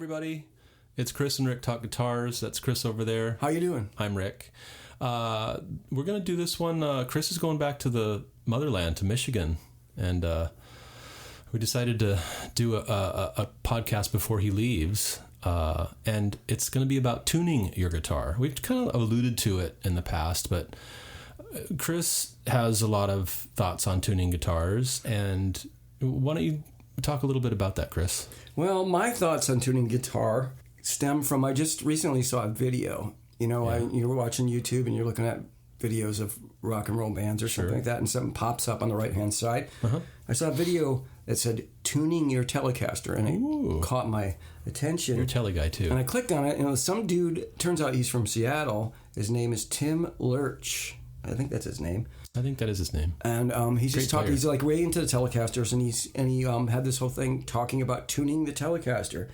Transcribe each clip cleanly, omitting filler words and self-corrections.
everybody. It's Chris and Rick Talk Guitars. That's Chris over there. How you doing? I'm Rick. We're going to do this one. Chris is going back to the motherland, to Michigan. And we decided to do a podcast before he leaves. And it's going to be about tuning your guitar. We've kind of alluded to it in the past, but Chris has a lot of thoughts on tuning guitars. And why don't you talk a little bit about that, Chris? Well, my thoughts on tuning guitar stem from, I just recently saw a video. You know, you were watching YouTube and you're looking at videos of rock and roll bands or something like that, and something pops up on the right-hand side. I saw a video that said, tuning your Telecaster, and it caught my attention. You're a tele guy, too. And I clicked on it, and some dude, turns out he's from Seattle. His name is Tim Lurch. I think that's his name. I think that is his name. And he's just talking. He's like way into the Telecasters, and he had this whole thing talking about tuning the Telecaster,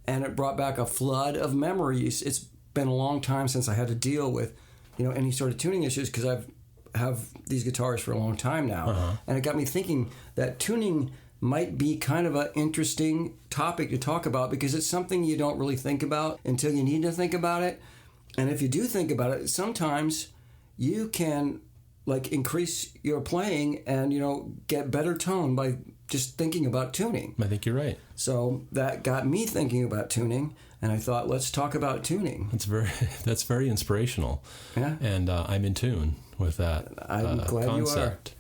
and it brought back a flood of memories. It's been a long time since I had to deal with, any sort of tuning issues, because I've have these guitars for a long time now, and it got me thinking that tuning might be kind of an interesting topic to talk about, because it's something you don't really think about until you need to think about it. And if you do think about it, sometimes you can increase your playing and get better tone by just thinking about tuning. I think you're right. So that got me thinking about tuning, and I thought, let's talk about tuning. That's very inspirational. Yeah, and I'm in tune with that. I'm glad concept. You are.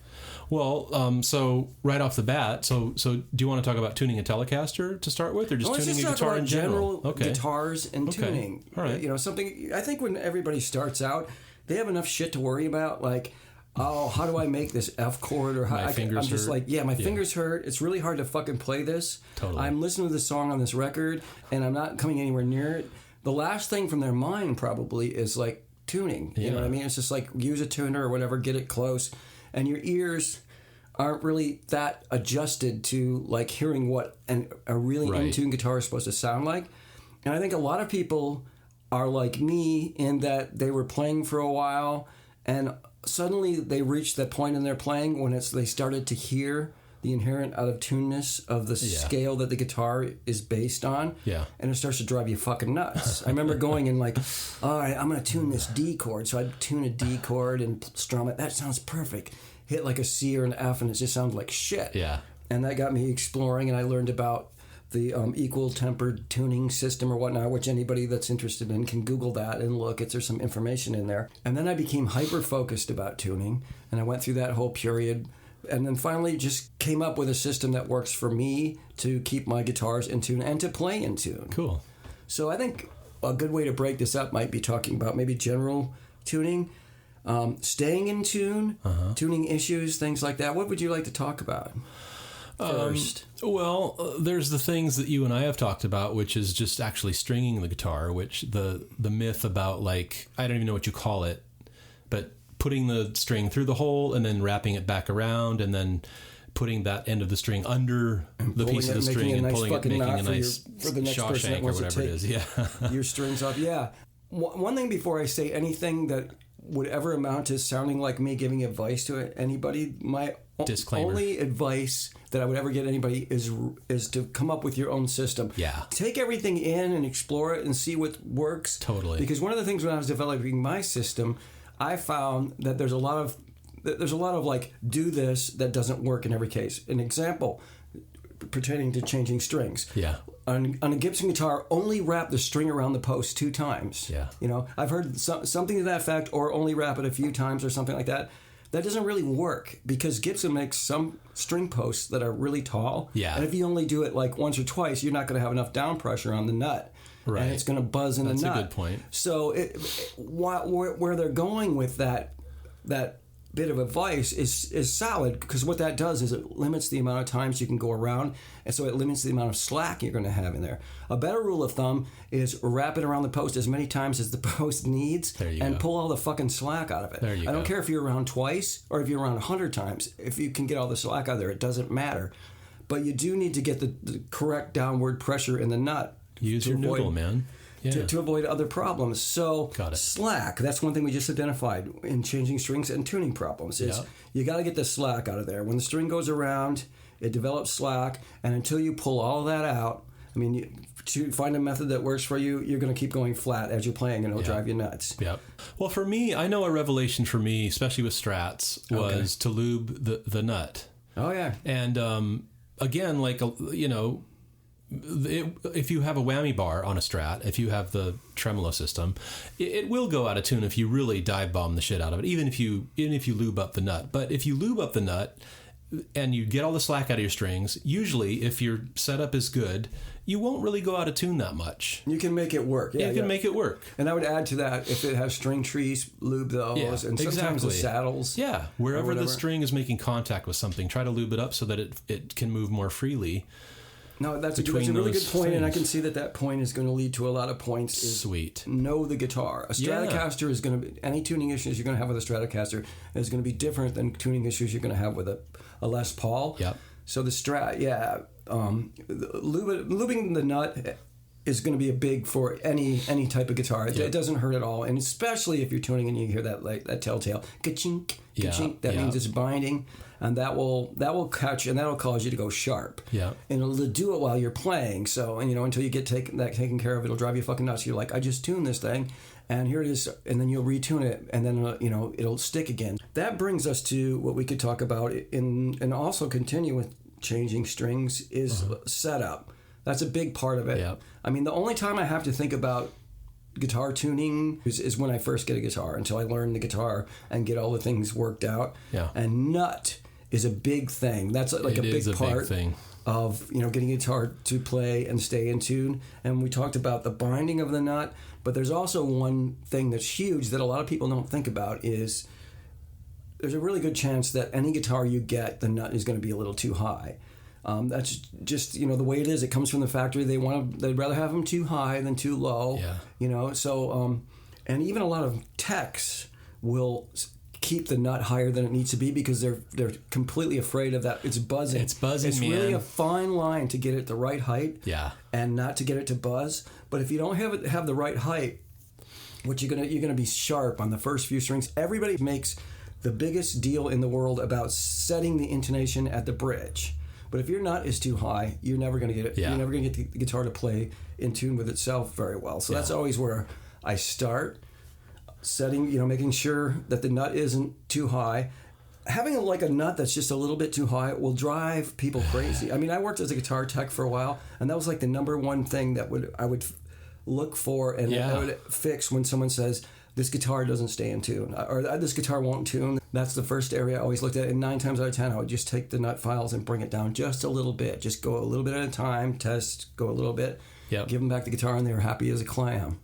Well, so right off the bat, so do you want to talk about tuning a Telecaster to start with, or just tuning a guitar in general? Guitars and tuning. All right. Something I think when everybody starts out, they have enough shit to worry about, like, oh, how do I make this F chord? Or how my fingers I'm just hurt. My fingers hurt. It's really hard to fucking play this. Totally. I'm listening to the song on this record, and I'm not coming anywhere near it. The last thing from their mind probably is tuning. You know what I mean? It's just use a tuner or whatever, get it close, and your ears aren't really that adjusted to hearing what a really in tune guitar is supposed to sound like. And I think a lot of people are like me in that they were playing for a while, and suddenly they reached that point in their playing when they started to hear the inherent out-of-tuneness of the scale that the guitar is based on. Yeah. And it starts to drive you fucking nuts. I remember going in all right, I'm going to tune this D chord. So I'd tune a D chord and strum it. That sounds perfect. Hit a C or an F, and it just sounds like shit. Yeah. And that got me exploring, and I learned about the equal tempered tuning system or whatnot, which anybody that's interested in can Google that and look. There's some information in there. And then I became hyper-focused about tuning, and I went through that whole period, and then finally just came up with a system that works for me to keep my guitars in tune and to play in tune. Cool. So I think a good way to break this up might be talking about maybe general tuning, staying in tune, tuning issues, things like that. What would you like to talk about first? There's the things that you and I have talked about, which is just actually stringing the guitar, which the myth about I don't even know what you call it, but putting the string through the hole and then wrapping it back around and then putting that end of the string under the piece of the string and pulling it, making a nice Shawshank or whatever it is. Yeah. Your strings off. Yeah. One thing before I say anything that would ever amount to sounding like me giving advice to anybody, my disclaimer. Only advice that I would ever get anybody is to come up with your own system. Yeah. Take everything in and explore it and see what works. Totally. Because one of the things when I was developing my system, I found that there's a lot of do this that doesn't work in every case. An example pertaining to changing strings. Yeah. On a Gibson guitar, only wrap the string around the post 2 times. Yeah. I've heard something to that effect, or only wrap it a few times or something like that. That doesn't really work because Gibson makes some string posts that are really tall. Yeah. And if you only do it once or twice, you're not going to have enough down pressure on the nut. Right. And it's going to buzz in the nut. That's a good point. So where they're going with that bit of advice is solid, because what that does is it limits the amount of times you can go around, and so it limits the amount of slack you're going to have in there. A better rule of thumb is wrap it around the post as many times as the post needs and pull all the fucking slack out of it. I don't care if you're around twice or if you're around 100 times. If you can get all the slack out of there, it doesn't matter. But you do need to get the correct downward pressure in the nut. Use your noodle, man. Yeah. To avoid other problems. So slack, that's one thing we just identified in changing strings and tuning problems. You got to get the slack out of there. When the string goes around, it develops slack, and until you pull all that out, I mean, to find a method that works for you, you're going to keep going flat as you're playing, and it'll drive you nuts. Yeah. Well, for me, I know a revelation for me, especially with Strats, was to lube the nut. Oh, yeah. And again, like, you know, if you have a whammy bar on a Strat, if you have the tremolo system, it will go out of tune if you really dive bomb the shit out of it, even if you lube up the nut. But if you lube up the nut and you get all the slack out of your strings, usually if your setup is good, you won't really go out of tune that much. You can make it work. Yeah, you can make it work. And I would add to that, if it has string trees, lube those, and sometimes the saddles. Yeah, wherever the string is making contact with something, try to lube it up so that it can move more freely. No, that's a really good point, and I can see that point is going to lead to a lot of points. Sweet. Know the guitar. A Stratocaster is going to be, any tuning issues you're going to have with a Stratocaster is going to be different than tuning issues you're going to have with a Les Paul. Yep. So the Strat, lubing the nut is going to be a big for any type of guitar. It doesn't hurt at all, and especially if you're tuning and you hear that telltale ka-chink, ka-chink. That means it's binding, and that will catch, and that'll cause you to go sharp. Yeah, and it'll do it while you're playing. So, and until you get taken care of, it'll drive you fucking nuts. You're like, I just tuned this thing, and here it is, and then you'll retune it, and then it'll stick again. That brings us to what we could talk about and also continue with changing strings is setup. That's a big part of it. Yep. I mean, the only time I have to think about guitar tuning is when I first get a guitar, until I learn the guitar and get all the things worked out. Yeah. And nut is a big thing. That's like a big part of getting a guitar to play and stay in tune. And we talked about the binding of the nut, but there's also one thing that's huge that a lot of people don't think about is there's a really good chance that any guitar you get, the nut is going to be a little too high. That's just the way it is. It comes from the factory. They'd rather have them too high than too low. Yeah. So and even a lot of techs will keep the nut higher than it needs to be because they're completely afraid of that. It's buzzing. It's buzzing. It's really a fine line to get it the right height. Yeah. And not to get it to buzz. But if you don't have the right height, you're gonna be sharp on the first few strings. Everybody makes the biggest deal in the world about setting the intonation at the bridge. But if your nut is too high, you're never going to get it. Yeah. You're never going to get the guitar to play in tune with itself very well. So that's always where I start setting, making sure that the nut isn't too high. Having a nut that's just a little bit too high will drive people crazy. I mean, I worked as a guitar tech for a while, and that was like the number one thing that I would look for and I would fix when someone says, this guitar doesn't stay in tune, or this guitar won't tune. That's the first area I always looked at. And 9 times out of 10, I would just take the nut files and bring it down just a little bit. Just go a little bit at a time, test, go a little bit, give them back the guitar, and they were happy as a clam.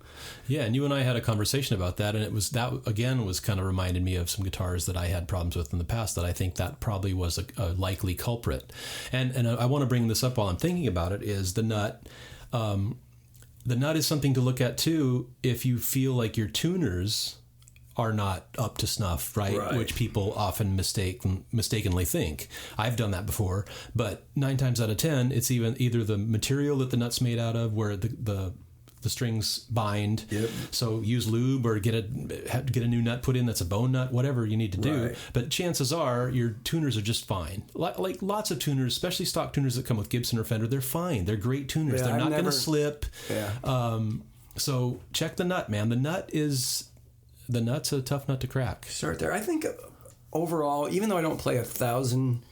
Yeah, and you and I had a conversation about that, and that again was kind of reminded me of some guitars that I had problems with in the past that I think that probably was a likely culprit. And I want to bring this up while I'm thinking about it, is the nut. The nut is something to look at too if you feel like your tuners are not up to snuff, right? Which people often mistakenly think. I've done that before, but 9 times out of 10, it's either the material that the nut's made out of, where the strings bind. Yep. So use lube or get a new nut put in that's a bone nut, whatever you need to do. Right. But chances are your tuners are just fine. Like lots of tuners, especially stock tuners that come with Gibson or Fender, they're fine. They're great tuners. They're not going to slip. Yeah. So check the nut, man. The nut's a tough nut to crack. Start there. I think overall, even though I don't play 1,000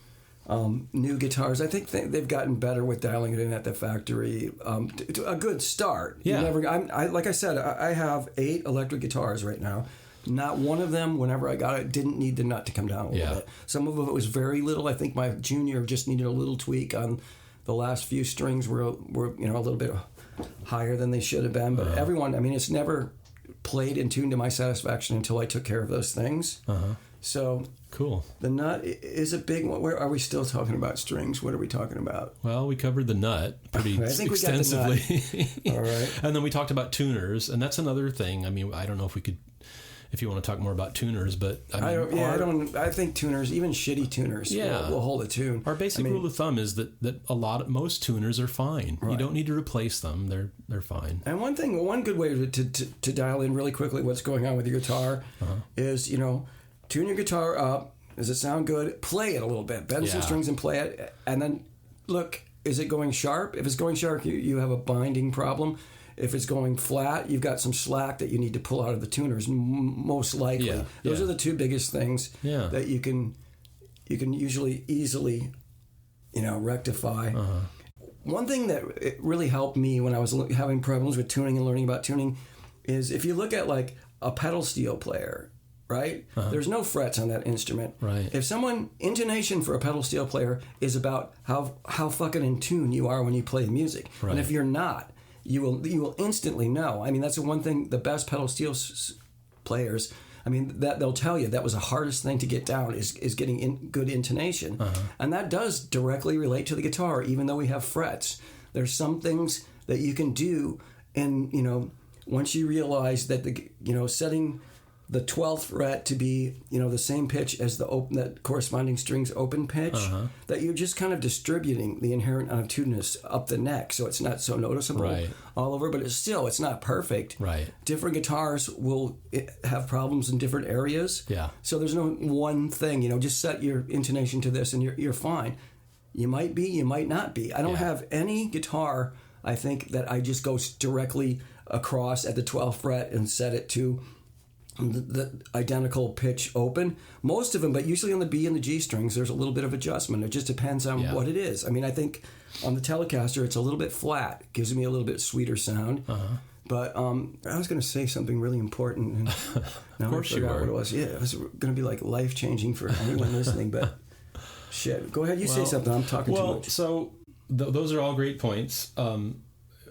new guitars, I think they've gotten better with dialing it in at the factory. A good start. Yeah. Like I said, I have 8 electric guitars right now. Not one of them, whenever I got it, didn't need the nut to come down a little bit. Some of it was very little. I think my junior just needed a little tweak on the last few strings were a little bit higher than they should have been. But everyone, I mean, it's never played in tune to my satisfaction until I took care of those things. So cool. The nut is a big one. Where are we still talking about strings? What are we talking about? Well, we covered the nut pretty extensively. All right. And then we talked about tuners, and that's another thing. I mean, I don't know if you want to talk more about tuners, but I think tuners, even shitty tuners, will hold a tune. Our basic rule of thumb is that most tuners are fine. Right. You don't need to replace them; they're fine. And one good way to dial in really quickly what's going on with your guitar is tune your guitar up. Does it sound good? Play it a little bit. Bend some strings and play it, and then look is it going sharp? If it's going sharp, you have a binding problem. If it's going flat, you've got some slack that you need to pull out of the tuners, most likely. Yeah, Those are the two biggest things that you can usually easily, rectify. One thing that it really helped me when I was having problems with tuning and learning about tuning is if you look at like a pedal steel player, right? There's no frets on that instrument. Right. If intonation for a pedal steel player is about how fucking in tune you are when you play music. Right. And if you're not, you will instantly know. I mean, that's the one thing the best pedal steel players, I mean, that they'll tell you that was the hardest thing to get down is getting good intonation. And that does directly relate to the guitar, even though we have frets. There's some things that you can do, and, once you realize that setting the 12th fret to be, the same pitch as that corresponding string's open pitch, that you're just kind of distributing the inherent untuneness up the neck, so it's not so noticeable all over, but it's not perfect. Right. Different guitars will have problems in different areas. Yeah. So there's no one thing, just set your intonation to this and you're fine. You might be, you might not be. I don't have any guitar, I think, that I just go directly across at the 12th fret and set it to the identical pitch open. Most of them, but usually on the B and the G strings, there's a little bit of adjustment. It just depends on what it is. I mean, I think on the Telecaster, it's a little bit flat. It gives me a little bit sweeter sound. But I was going to say something really important, and now I forgot what it was. Yeah, it was going to be like life-changing for anyone listening, but shit. Go ahead, you say something. I'm talking too much. So those are all great points.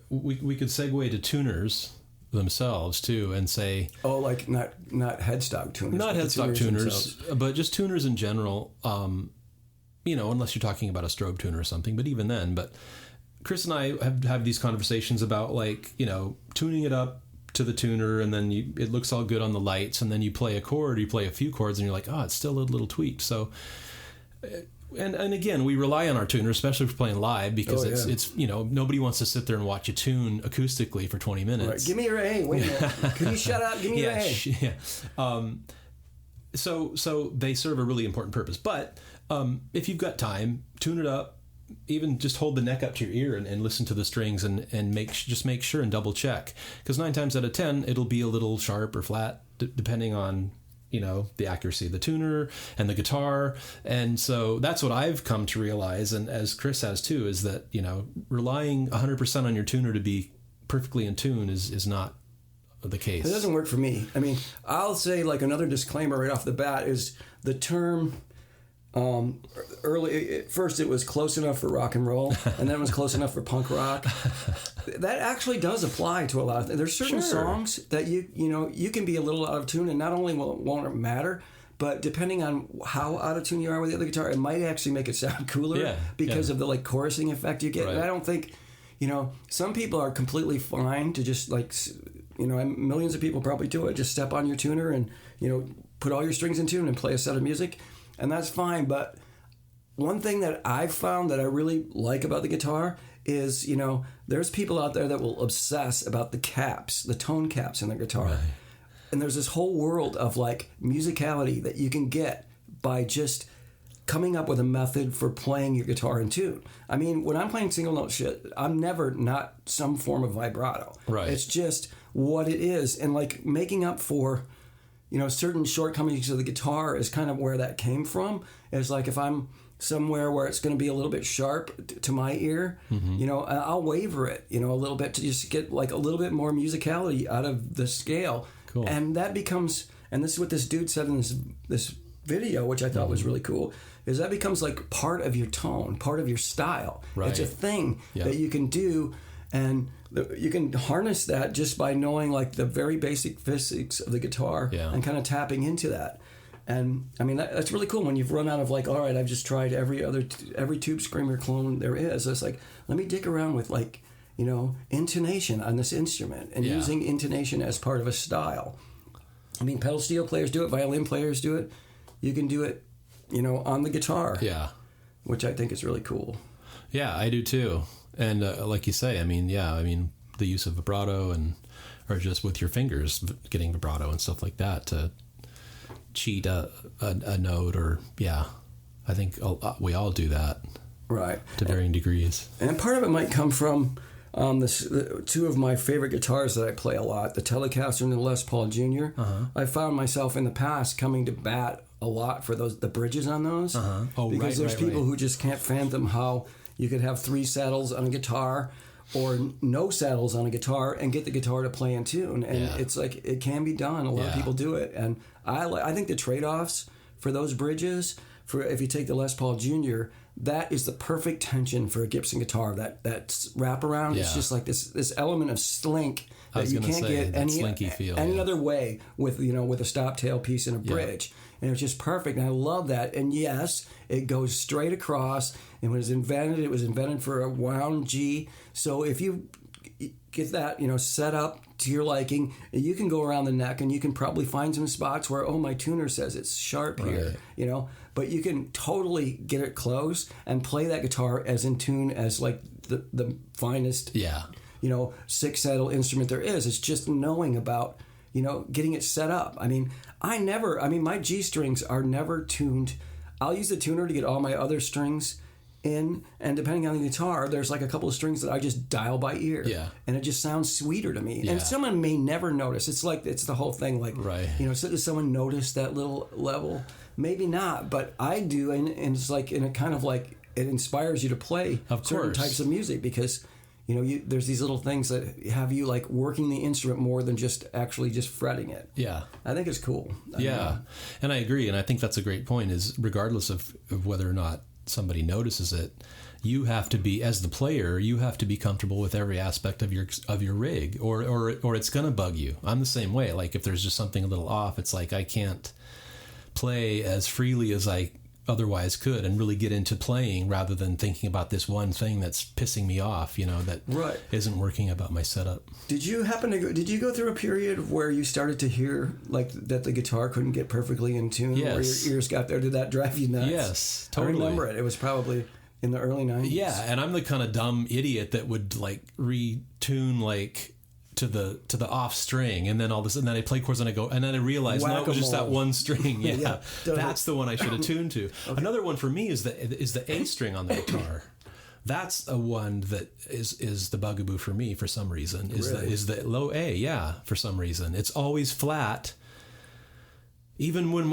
We could segue to tuners themselves too and say like not headstock tuners, not headstock tuners, but just tuners in general, unless you're talking about a strobe tuner or something, but even then. But Chris and I have these conversations about tuning it up to the tuner, and then it looks all good on the lights, and then you play a chord, you play a few chords, and you're like, it's still a little tweaked. So and again, we rely on our tuner, especially for playing live, because it's nobody wants to sit there and watch you tune acoustically for 20 minutes. Right. Give me your A. Wait a minute. Can you shut up? Give me your A. So they serve a really important purpose. But if you've got time, tune it up. Even just hold the neck up to your ear and listen to the strings and make sure and double check. Because 9 times out of 10, it'll be a little sharp or flat, depending on the accuracy of the tuner and the guitar. And so that's what I've come to realize, and as Chris has too, is that, relying 100% on your tuner to be perfectly in tune is not the case. It doesn't work for me. I mean, I'll say like another disclaimer right off the bat is the term early. At first it was close enough for rock and roll, and then it was close enough for punk rock. That actually does apply to a lot of things. There's certain songs that you can be a little out of tune, and not only won't it matter, but depending on how out of tune you are with the other guitar, it might actually make it sound cooler because of the chorusing effect you get. Right. And I don't think, some people are completely fine to just millions of people probably do it. Just step on your tuner and put all your strings in tune and play a set of music. And that's fine, but one thing that I've found that I really like about the guitar is, there's people out there that will obsess about the caps, the tone caps in the guitar. Right. And there's this whole world of musicality that you can get by just coming up with a method for playing your guitar in tune. I mean, when I'm playing single note shit, I'm never not some form of vibrato. Right. It's just what it is. And making up for certain shortcomings of the guitar is kind of where that came from. It's like if I'm somewhere where it's going to be a little bit sharp to my ear, I'll waver it, a little bit to just get a little bit more musicality out of the scale. Cool. And that becomes, and this is what this dude said in this video, which I thought was really cool, is that becomes part of your tone, part of your style. Right. It's a thing that you can do, and you can harness that just by knowing the very basic physics of the guitar and kind of tapping into that. And I mean, that's really cool when you've run out of all right, I've just tried every Tube Screamer clone there is. It's let me dig around with intonation on this instrument and using intonation as part of a style. I mean, pedal steel players do it, violin players do it. You can do it, on the guitar. Yeah. Which I think is really cool. Yeah, I do too. And like you say, the use of vibrato or just with your fingers getting vibrato and stuff like that to cheat a note, or I think we all do that. Right. To varying degrees. And part of it might come from two of my favorite guitars that I play a lot, the Telecaster and the Les Paul Jr. I found myself in the past coming to bat a lot for the bridges on those. Because there's people who just can't fathom how you could have 3 saddles on a guitar or no saddles on a guitar and get the guitar to play in tune. And it's like, it can be done. A lot of people do it. And I think the trade-offs for those bridges, if you take the Les Paul Jr., that is the perfect tension for a Gibson guitar. That wraparound is just like this element of slink that you can't get any other way with a stop tail piece and a bridge. And it's just perfect. And I love that. And yes, it goes straight across. And when it was invented for a wound G. So if you get that, set up to your liking, you can go around the neck and you can probably find some spots where, my tuner says it's sharp here, but you can totally get it close and play that guitar as in tune as like the finest, 6 saddle instrument there is. It's just knowing about, getting it set up. My G strings are never tuned. I'll use the tuner to get all my other strings in, and depending on the guitar, there's like a couple of strings that I just dial by ear, and it just sounds sweeter to me. And someone may never notice. It's the whole thing. Like, so does someone notice that little level? Maybe not, but I do, and it's like, and it kind of like it inspires you to play certain types of music because. There's these little things that have you like working the instrument more than just fretting it. Yeah. I think it's cool. And I agree. And I think that's a great point is regardless of whether or not somebody notices it, you have to be, as the player, you have to be comfortable with every aspect of your rig or it's going to bug you. I'm the same way. Like if there's just something a little off, it's like I can't play as freely as I otherwise could and really get into playing rather than thinking about this one thing that's pissing me off, that isn't working about my setup. Did you go through a period where you started to hear like that the guitar couldn't get perfectly in tune? Yes. Where your ears got there? Did that drive you nuts? Yes, totally. I remember it. It was probably in the early 90s. Yeah, and I'm the kind of dumb idiot that would like retune like to the off string, and then all this, and then I play chords and I go, and then I realize no, it was just that one string. That's the one I should have tuned to. Okay. Another one for me is the A string on the guitar. That's a one that is the bugaboo for me for some reason. Is the low A? For some reason it's always flat. Even when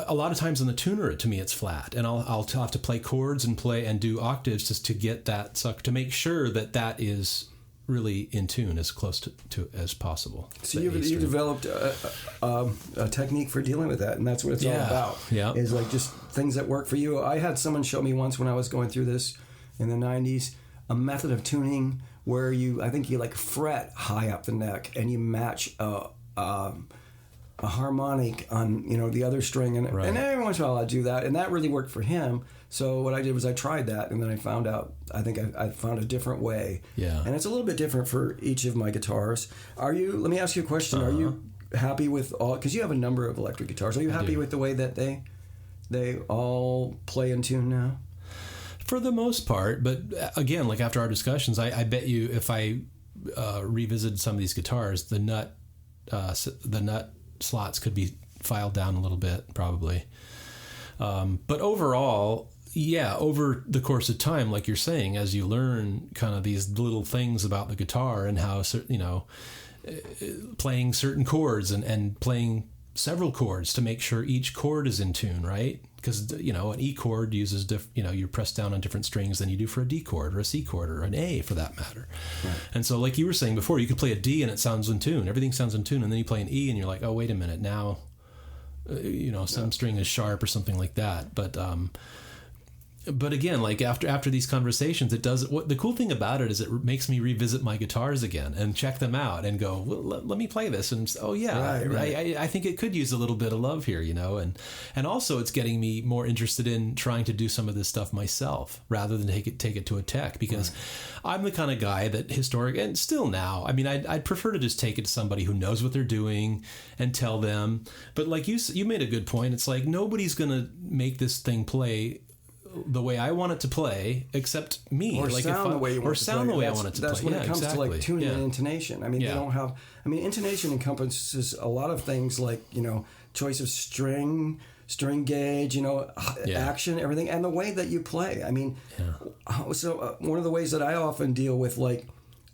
a lot of times in the tuner, to me it's flat, and I'll have to play chords and play and do octaves just to get that to make sure that is really in tune as close to as possible. So you developed a technique for dealing with that, and that's what it's all about. Yeah, is like just things that work for you. I had someone show me once when I was going through this in the 90s a method of tuning where you like fret high up the neck and you match a harmonic on the other string, and every once in a while I do that, and that really worked for him. So what I did was I tried that, and then I found out, I think I found a different way. Yeah. And it's a little bit different for each of my guitars. Let me ask you a question. Are you happy with all, because you have a number of electric guitars, are you happy with the way that they all play in tune now? For the most part, but again, like after our discussions, I bet you if I revisited some of these guitars, the nut slots could be filed down a little bit, probably. But overall, over the course of time, like you're saying, as you learn kind of these little things about the guitar and how, playing certain chords and playing several chords to make sure each chord is in tune, right? Because, an E chord uses, you press down on different strings than you do for a D chord or a C chord or an A for that matter. Right. And so like you were saying before, you could play a D and it sounds in tune. Everything sounds in tune. And then you play an E and you're like, oh, wait a minute, now... some string is sharp or something like that. But again, like after these conversations, it does. What the cool thing about it is it makes me revisit my guitars again and check them out and go, well, let me play this. And I think it could use a little bit of love here, and also it's getting me more interested in trying to do some of this stuff myself rather than take it to a tech, because I'm the kind of guy that and still now, I'd prefer to just take it to somebody who knows what they're doing and tell them. But like you made a good point. It's like nobody's going to make this thing play the way I want it to play, except me. Or sound the way you want it to play. Or sound the way I want it to play. That's when it comes to like tuning and intonation. They don't have... intonation encompasses a lot of things like, choice of string, string gauge, action, everything, and the way that you play. I mean, so one of the ways that I often deal with like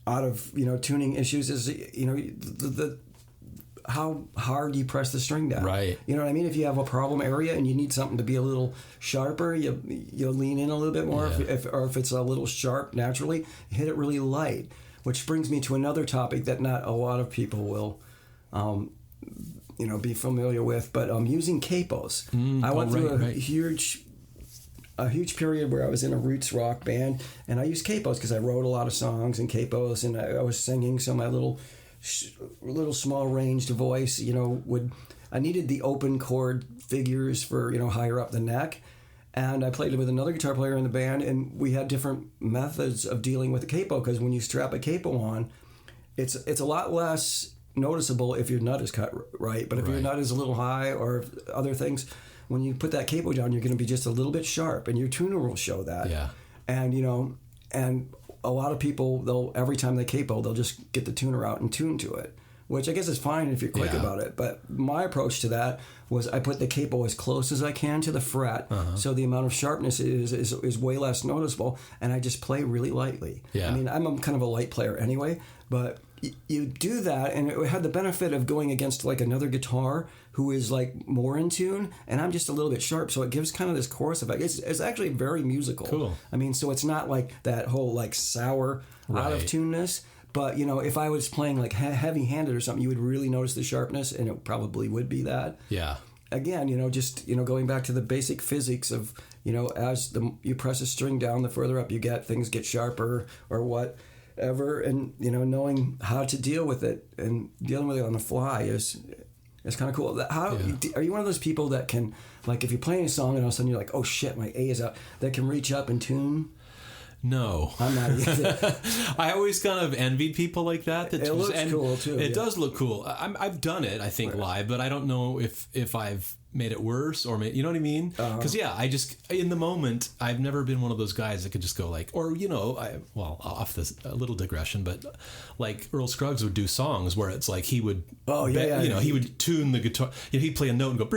out of tuning issues is the how hard you press the string down. Right. You know what I mean? If you have a problem area and you need something to be a little sharper, you'll lean in a little bit more. Yeah. If it's a little sharp naturally, hit it really light. Which brings me to another topic that not a lot of people will, be familiar with. But using capos. I went through a huge period where I was in a roots rock band, and I used capos because I wrote a lot of songs in capos, and I was singing, so my little small ranged voice, I needed the open chord figures for, higher up the neck. And I played with another guitar player in the band, and we had different methods of dealing with a capo, because when you strap a capo on, it's a lot less noticeable if your nut is cut right. But if your nut is a little high or other things, when you put that capo down, you're going to be just a little bit sharp, and your tuner will show that. Yeah. And, and a lot of people, every time they capo, they'll just get the tuner out and tune to it, which I guess is fine if you're quick about it. But my approach to that was I put the capo as close as I can to the fret, so the amount of sharpness is way less noticeable, and I just play really lightly. Yeah. I mean, I'm kind of a light player anyway, but you do that, and it had the benefit of going against like another guitar who is like more in tune, and I'm just a little bit sharp, so it gives kind of this chorus effect. It's actually very musical. Cool. I mean, so it's not like that whole like sour out of tuneness. But, if I was playing like heavy-handed or something, you would really notice the sharpness, and it probably would be that. Yeah. Again, just, going back to the basic physics of, as you press a string down, the further up you get, things get sharper or whatever. And, knowing how to deal with it and dealing with it on the fly is kind of cool. Are you one of those people that can, like, if you're playing a song and all of a sudden you're like, oh, shit, my A is out, that can reach up and tune? No. I'm not either. I always kind of envied people like that. It looks cool, too. It does look cool. I've done it, I think, live, but I don't know if I've made it worse or you know what I mean? Because, I just, in the moment, I've never been one of those guys that could just go like, or, off this, a little digression, but like Earl Scruggs would do songs where it's like he would, he would tune the guitar, he'd play a note and go,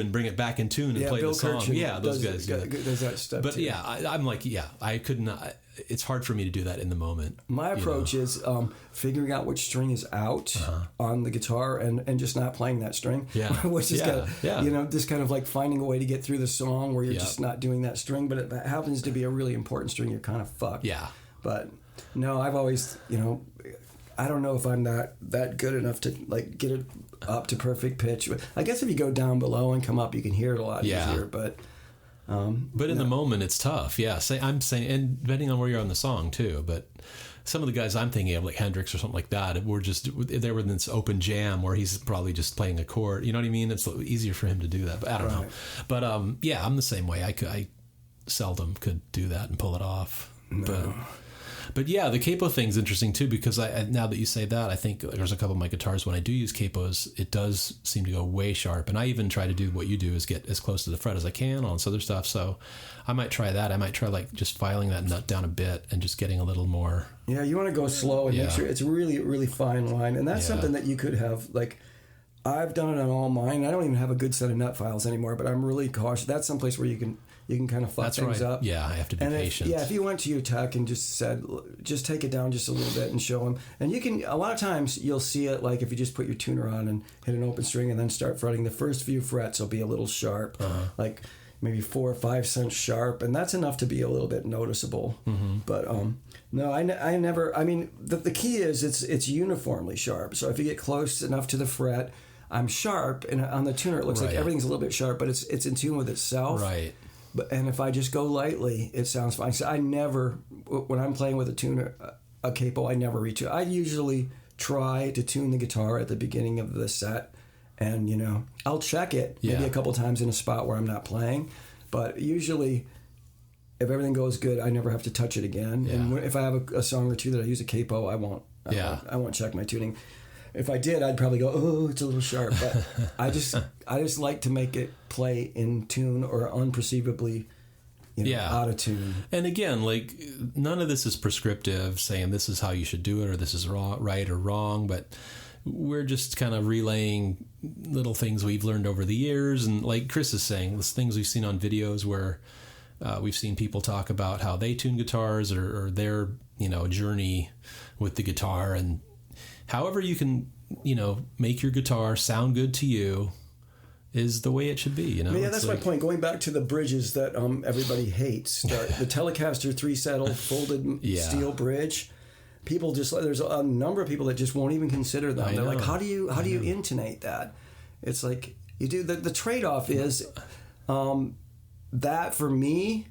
and bring it back in tune and play Bill the song. Kirchen Those guys do that. Does that stuff But too. I'm like, I could not. It's hard for me to do that in the moment. My approach is figuring out which string is out on the guitar and just not playing that string. Yeah. Which is just kind of like finding a way to get through the song where you're just not doing that string, but it happens to be a really important string, you're kind of fucked. Yeah. But no, I've always, I don't know if I'm that good enough to like get it up to perfect pitch. I guess if you go down below and come up, you can hear it a lot easier, but in the moment, it's tough. Yeah, I'm saying, and depending on where you're on the song too. But some of the guys I'm thinking of, like Hendrix or something like that, they were in this open jam where he's probably just playing a chord. You know what I mean? It's easier for him to do that. But I don't know. But I'm the same way. I seldom could do that and pull it off. No. But yeah, the capo thing's interesting too, because now that you say that, I think there's a couple of my guitars when I do use capos, it does seem to go way sharp. And I even try to do what you do, is get as close to the fret as I can on this other stuff. So I might try that. I might try like just filing that nut down a bit and just getting a little more. Yeah, you want to go slow and make sure it's a really, really fine line. And that's something that you could have, like, I've done it on all mine. I don't even have a good set of nut files anymore, but I'm really cautious. That's someplace where you can kind of fuck things up. Yeah, I have to be patient. If you went to your tech and just said, just take it down just a little bit and show them. And you can, a lot of times you'll see it like if you just put your tuner on and hit an open string and then start fretting, the first few frets will be a little sharp, like maybe 4 or 5 cents sharp. And that's enough to be a little bit noticeable. Mm-hmm. But no, I never, I mean, the key is it's uniformly sharp. So if you get close enough to the fret, I'm sharp. And on the tuner, it looks like everything's a little bit sharp, but it's in tune with itself. Right. And if I just go lightly, it sounds fine. So I never, when I'm playing with a tuner, a capo, I never reach it. I usually try to tune the guitar at the beginning of the set, and I'll check it maybe a couple times in a spot where I'm not playing, but usually, if everything goes good, I never have to touch it again. Yeah. And if I have a song or two that I use a capo, I won't check my tuning. If I did, I'd probably go, oh, it's a little sharp. But I just like to make it play in tune or unperceivably, out of tune. And again, like, none of this is prescriptive, saying this is how you should do it or this is right or wrong. But we're just kind of relaying little things we've learned over the years. And like Chris is saying, the things we've seen on videos where we've seen people talk about how they tune guitars or their, journey with the guitar. And however you can, make your guitar sound good to you is the way it should be, Yeah, that's my point. Going back to the bridges that everybody hates, the Telecaster 3-saddle folded steel bridge. People there's a number of people that just won't even consider them. They're like, how do you intonate that? It's like you do. The trade-off is that for me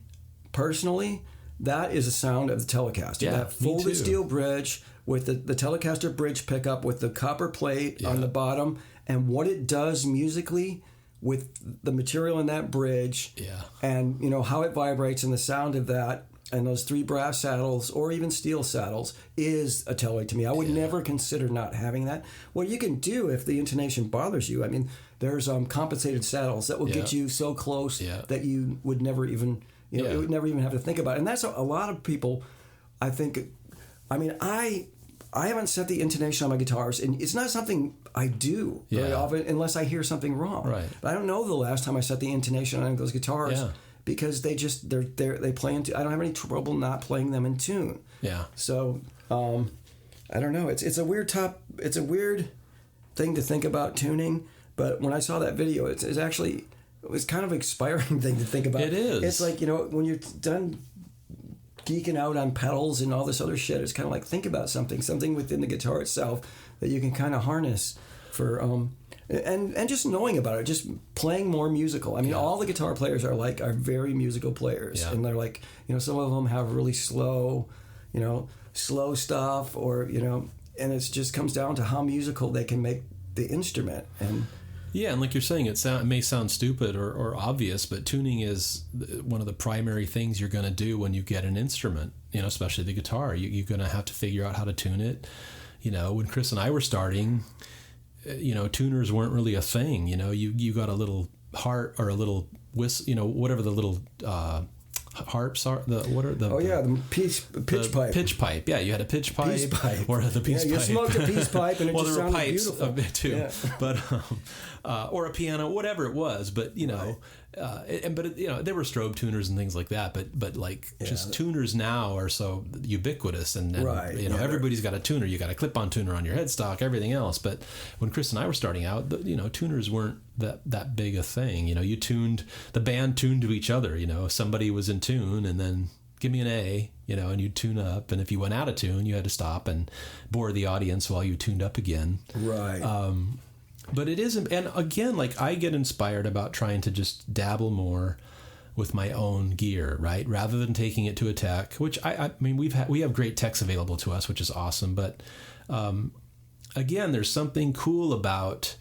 personally, that is a sound of the Telecaster. Yeah, that folded steel bridge with the Telecaster bridge pickup with the copper plate on the bottom, and what it does musically with the material in that bridge, and how it vibrates and the sound of that, and those 3 brass saddles or even steel saddles is a Tele to me. I would never consider not having that. What you can do if the intonation bothers you, I mean, there's compensated saddles that will get you so close that you would never even, you would never even have to think about it. And that's a lot of people, I think. I mean, I haven't set the intonation on my guitars, and it's not something I do very often unless I hear something wrong. Right. But I don't know the last time I set the intonation on those guitars because they play into. I don't have any trouble not playing them in tune. Yeah. So I don't know. It's a weird thing to think about tuning. But when I saw that video, it was kind of an inspiring thing to think about. It is. It's like, when you're done geeking out on pedals and all this other shit, it's kind of like think about something within the guitar itself that you can kind of harness for and just knowing about it, just playing more musical. I mean, all the guitar players are very musical players, and they're like, some of them have really slow stuff, or and it just comes down to how musical they can make the instrument. And and like you're saying, it may sound stupid or obvious, but tuning is one of the primary things you're going to do when you get an instrument, especially the guitar. You're going to have to figure out how to tune it. When Chris and I were starting, tuners weren't really a thing. You got a little harp or a little whistle, whatever the little harps are. The pitch pipe. Pitch pipe. Yeah, you had a pitch pipe, or the peace pipe. You smoked a peace pipe, and it just sounded beautiful. Well, there were pipes a bit too, but or a piano, whatever it was. But there were strobe tuners and things like that. But just tuners now are so ubiquitous, and everybody's got a tuner. You got a clip-on tuner on your headstock, everything else. But when Chris and I were starting out, tuners weren't that big a thing. The band tuned to each other. Somebody was in tune, and then give me an A, and you'd tune up. And if you went out of tune, you had to stop and bore the audience while you tuned up again. Right. But it isn't. And again, I get inspired about trying to just dabble more with my own gear, right? Rather than taking it to a tech, which I mean, we have great techs available to us, which is awesome. But again, there's something cool about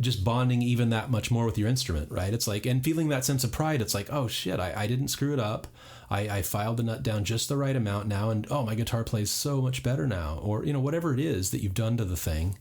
just bonding even that much more with your instrument, right? It's like, and feeling that sense of pride. It's like, oh shit, I didn't screw it up. I filed the nut down just the right amount now, and my guitar plays so much better now. Or whatever it is that you've done to the thing.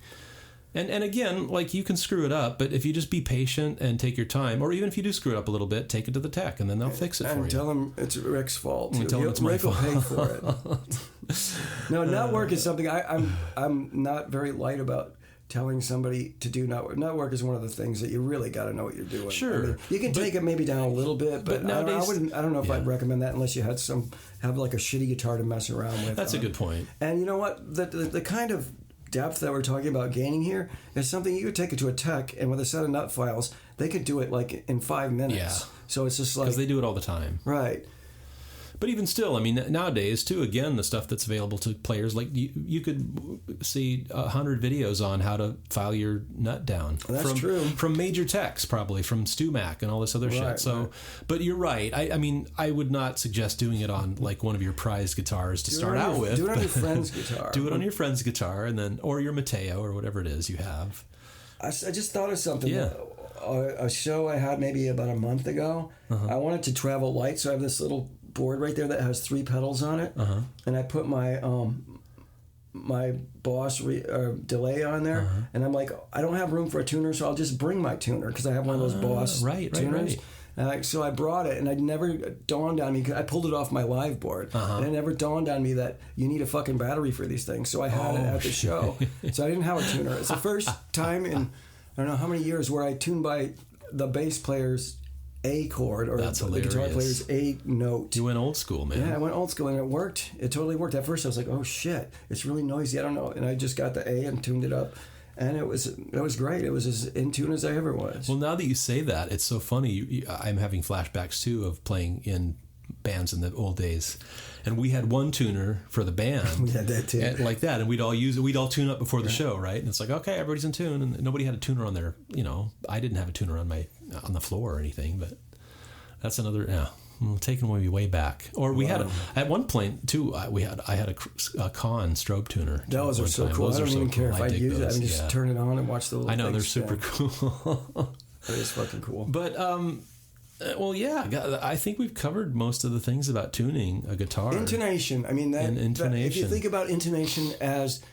And again, you can screw it up, but if you just be patient and take your time, or even if you do screw it up a little bit, take it to the tech, and then they'll fix it for you. And tell them it's Rick's fault. And tell them it's my fault. Rick will pay for it. No, nut work is something I'm not very light about telling somebody to do nut work. Nut work is one of the things that you really got to know what you're doing. Sure. I mean, you can take it maybe down a little bit, but nowadays, I don't know if I'd recommend that unless you have a shitty guitar to mess around with. That's a good point. And you know what? The kind of depth that we're talking about gaining here is something you could take it to a tech, and with a set of nut files, they could do it in 5 minutes. Yeah. So it's just because they do it all the time. Right. But even still, I mean, nowadays too, again, the stuff that's available to players, you could see 100 videos on how to file your nut down. That's true. From major techs, probably from StuMac and all this other shit. So, but you're right. I mean, I would not suggest doing it on one of your prized guitars to start out with. Do it on your friend's guitar. Do it on your friend's guitar, and then or your Mateo or whatever it is you have. I just thought of something. Yeah. A show I had maybe about a month ago. Uh-huh. I wanted to travel light, so I have this little board right there that has 3 pedals on it, and I put my my Boss delay on there, and I'm like, I don't have room for a tuner, so I'll just bring my tuner because I have one of those Boss tuners. Right. So I brought it, and it never dawned on me, because I pulled it off my live board, and it never dawned on me that you need a fucking battery for these things. So I had it at the show. So I didn't have a tuner. It's the first time in, I don't know how many years, where I tuned by the bass player's A chord, or the guitar player's A note. You went old school, man. Yeah, I went old school, and it worked. It totally worked. At first I was like, oh shit, it's really noisy, I don't know. And I just got the A and tuned it up. And it was great. It was as in tune as I ever was. Well, now that you say that, it's so funny. I'm having flashbacks too of playing in bands in the old days, and we had one tuner for the band. We had that too, like that, and we'd all tune up before the show, right? And it's like, okay, everybody's in tune, and nobody had a tuner on their. I didn't have a tuner on the floor or anything, but that's another. Yeah. Taking way back, or we had at one point too. I had a Con strobe tuner. Those are so cool. I don't even care if I use it. I just turn it on and watch the little. I know they're super cool. It is fucking cool. But I think we've covered most of the things about tuning a guitar. Intonation. I mean intonation. If you think about intonation as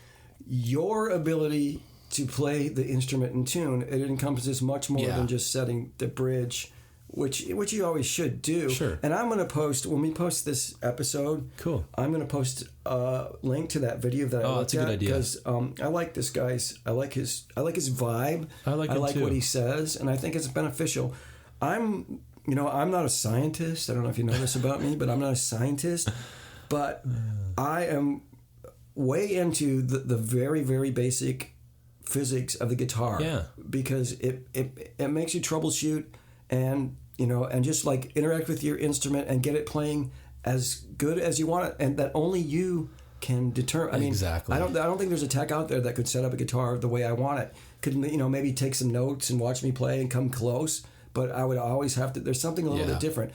your ability to play the instrument in tune, it encompasses much more than just setting the bridge. Which you always should do. Sure. And I'm going to post, when we post this episode, cool. I'm going to post a link to that video that I looked that's a good idea. Because I like this guy's, I like his vibe. I like too. what he says, and I think it's beneficial. I'm not a scientist. I don't know if you know this about me, but I'm not a scientist. But I am way into the very, very basic physics of the guitar. Yeah. Because it makes you troubleshoot and just like interact with your instrument and get it playing as good as you want it, and that only you can determine. I mean, exactly. I don't think there's a tech out there that could set up a guitar the way I want it. Could maybe take some notes and watch me play and come close, but I would always have to. There's something a little bit different.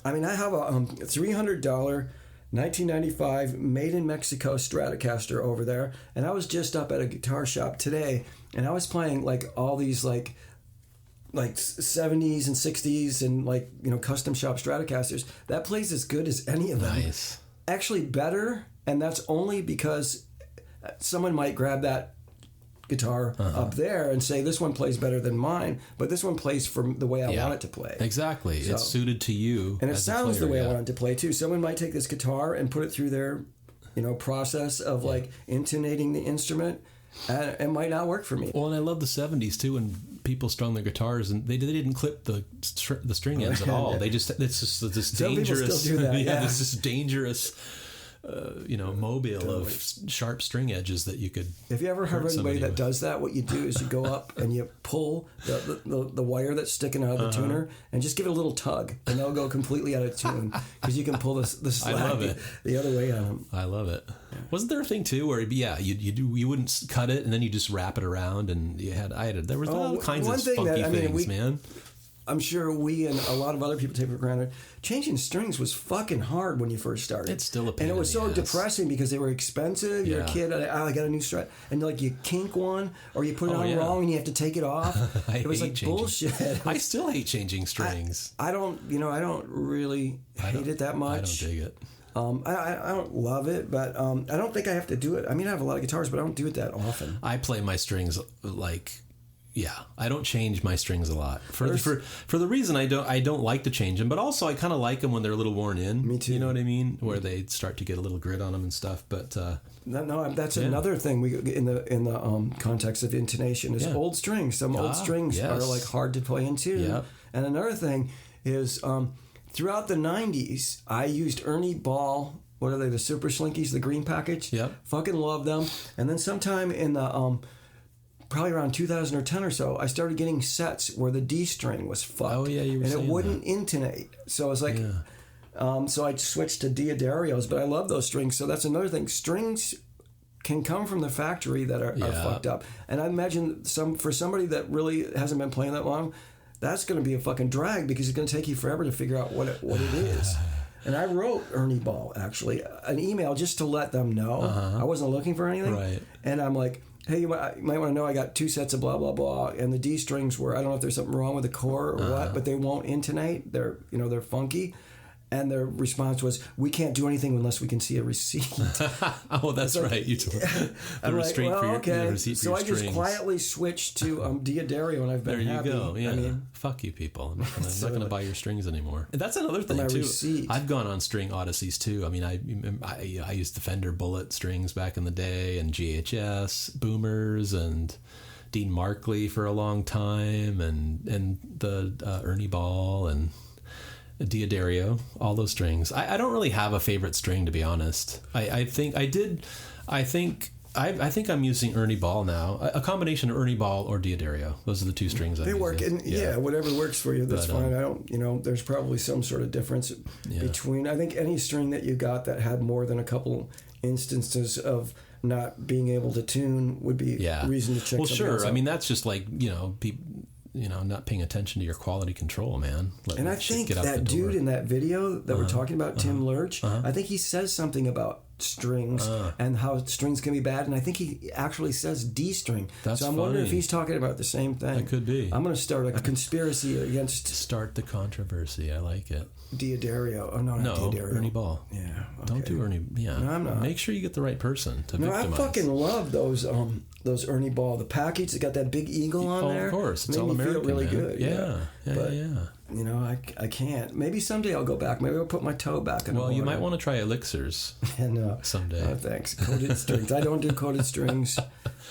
I mean, I have a $300 1995 made in Mexico Stratocaster over there, and I was just up at a guitar shop today, and I was playing like all these like 70s and 60s and custom shop Stratocasters. That plays as good as any of them. Nice. Actually better, and that's only because someone might grab that guitar up there and say, this one plays better than mine, but this one plays from the way I want it to play. Exactly. So, it's suited to you. And it sounds the way I want it to play too. Someone might take this guitar and put it through their process of like intonating the instrument. And it might not work for me. Well, and I love the 70s too, when people strung their guitars and they didn't clip the string ends at all. It's just this dangerous. Some people still do that. This dangerous. Mobile of sharp string edges that you could. If you ever heard anybody that does that, what you do is you go up and you pull the wire that's sticking out of the tuner and just give it a little tug, and they'll go completely out of tune because you can pull the slack the other way on them. I love it. Yeah. Wasn't there a thing too where you wouldn't cut it and then you just wrap it around and there was all kinds of funky things, man. I'm sure we and a lot of other people take for granted. Changing strings was fucking hard when you first started. It's still a pain. And it was so depressing because they were expensive. You're a kid. I got a new strat, and you kink one or you put it on wrong and you have to take it off. It was like bullshit. I still hate changing strings. I don't really hate it that much. I don't dig it. I don't love it, but I don't think I have to do it. I mean, I have a lot of guitars, but I don't do it that often. I play my strings I don't change my strings a lot for the reason I don't like to change them, but also I kind of like them when they're a little worn in. Me too. You know what I mean? Where they start to get a little grit on them and stuff. But that's another thing we in the context of intonation is old strings. Some old strings are like hard to play into. Yep. And another thing is throughout the 90s, I used Ernie Ball. What are they? The Super Slinkies, the green package. Yep. Fucking love them. And then sometime in the probably around 2010 or so, I started getting sets where the D string was fucked. Oh yeah, you were saying and it wouldn't intonate. So I was like, so I switched to Diodario's, but I love those strings. So that's another thing. Strings can come from the factory that are fucked up. And I imagine for somebody that really hasn't been playing that long, that's going to be a fucking drag because it's going to take you forever to figure out what it is. And I wrote Ernie Ball, actually, an email just to let them know. I wasn't looking for anything. Right. And I'm like, hey, you might want to know I got 2 sets of blah, blah, blah. And the D strings were, I don't know if there's something wrong with the core or what, but they won't intonate. They're funky. And their response was, "We can't do anything unless we can see a receipt." Oh, that's right. You told the receipt for your receipt for your strings. So I just quietly switched to Diodario, and I've been happy. There you go. Yeah. I mean, fuck you people. I'm not going to buy your strings anymore. And that's another thing too. Receipt. I've gone on string odysseys too. I mean, I used the Fender Bullet strings back in the day, and GHS boomers, and Dean Markley for a long time, and the Ernie Ball and Diodario, all those strings. I don't really have a favorite string, to be honest. I think I'm using Ernie Ball now. A combination of Ernie Ball or Diodario. Those are the two strings I'm using. They work, and whatever works for you, that's fine. I don't, there's probably some sort of difference between. I think any string that you got that had more than a couple instances of not being able to tune would be reason to check. Well, sure. I mean, that's just like people. Not paying attention to your quality control, man. And I think that dude in that video that we're talking about, Tim Lurch, I think he says something about strings and how strings can be bad, and I think he actually says D string. So I'm wondering if he's talking about the same thing. It could be. I'm going to start a conspiracy against... Start the controversy. I like it. Diodario. Oh, no, not Diodario. Ernie Ball. Yeah. Okay. Don't do Ernie. Yeah. No, I'm not. Make sure you get the right person to victimize. I fucking love those Ernie Ball. The package that got that big eagle on there. Of course. It's all American, feel really good. Yeah. I can't. Maybe someday I'll go back. Maybe I'll put my toe back in the water. You might want to try elixirs someday. No, thanks. Coated strings. I don't do coated strings.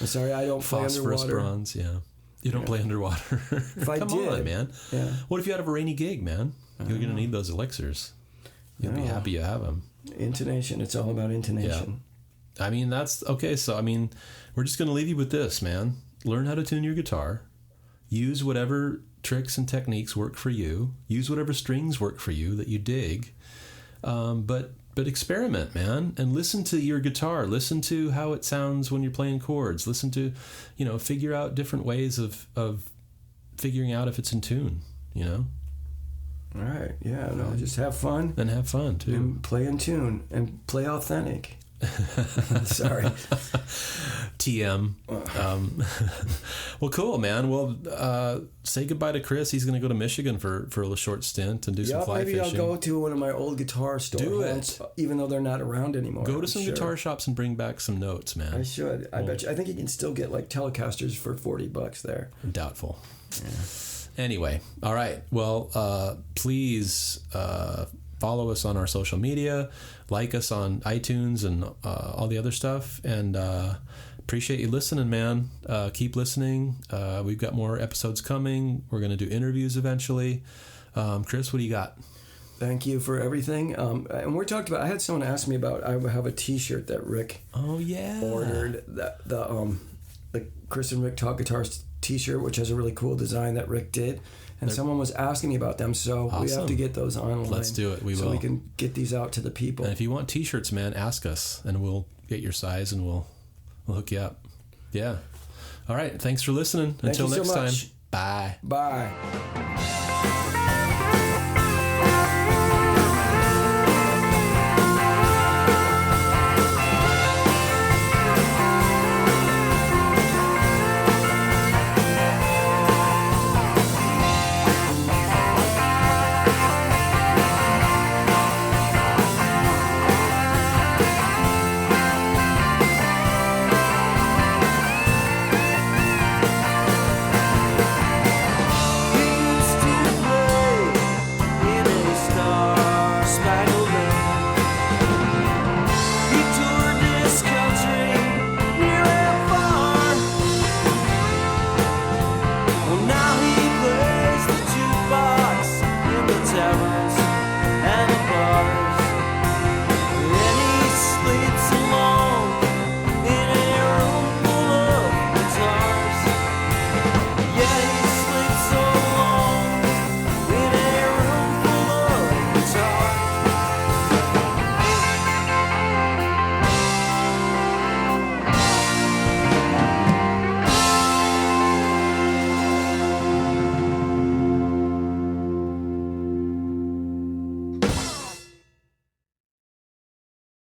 I'm sorry, I don't play Phosphorus underwater. bronze, You don't play underwater. If I Come did, on, man. Yeah. What if you have a rainy gig, man? You're going to need those elixirs. You'll be happy you have them. Intonation. It's all about intonation. Yeah. I mean, that's... Okay, so, I mean, we're just going to leave you with this, man. Learn how to tune your guitar. Use whatever tricks and techniques work for you. Use whatever strings work for you that you dig. But experiment, man, and listen to your guitar. Listen to how it sounds when you're playing chords. Listen to, figure out different ways of figuring out if it's in tune, All right. Yeah. No, just have fun. And have fun, too. And play in tune and play authentic. Sorry. TM. Well, cool, man. Well, say goodbye to Chris. He's going to go to Michigan for a short stint and do some fly fishing. Maybe I'll go to one of my old guitar stores. Do it. Even though they're not around anymore. Go to some guitar shops and bring back some notes, man. I should. I bet you. I think you can still get like Telecasters for $40 there. Doubtful. Yeah. Anyway. All right. Well, please follow us on our social media. Like us on iTunes and all the other stuff. And appreciate you listening, man. Keep listening. We've got more episodes coming. We're going to do interviews eventually. Chris, what do you got? Thank you for everything. And we're talking about... I had someone ask me about... I have a T-shirt that Rick ordered. The Chris and Rick Talk Guitars T-shirt, which has a really cool design that Rick did. And someone was asking me about them, so we have to get those online. Let's do it. We will. So we can get these out to the people. And if you want T-shirts, man, ask us, and we'll get your size, and we'll hook you up. Yeah. All right. Thanks for listening. Until next time. Bye. Bye.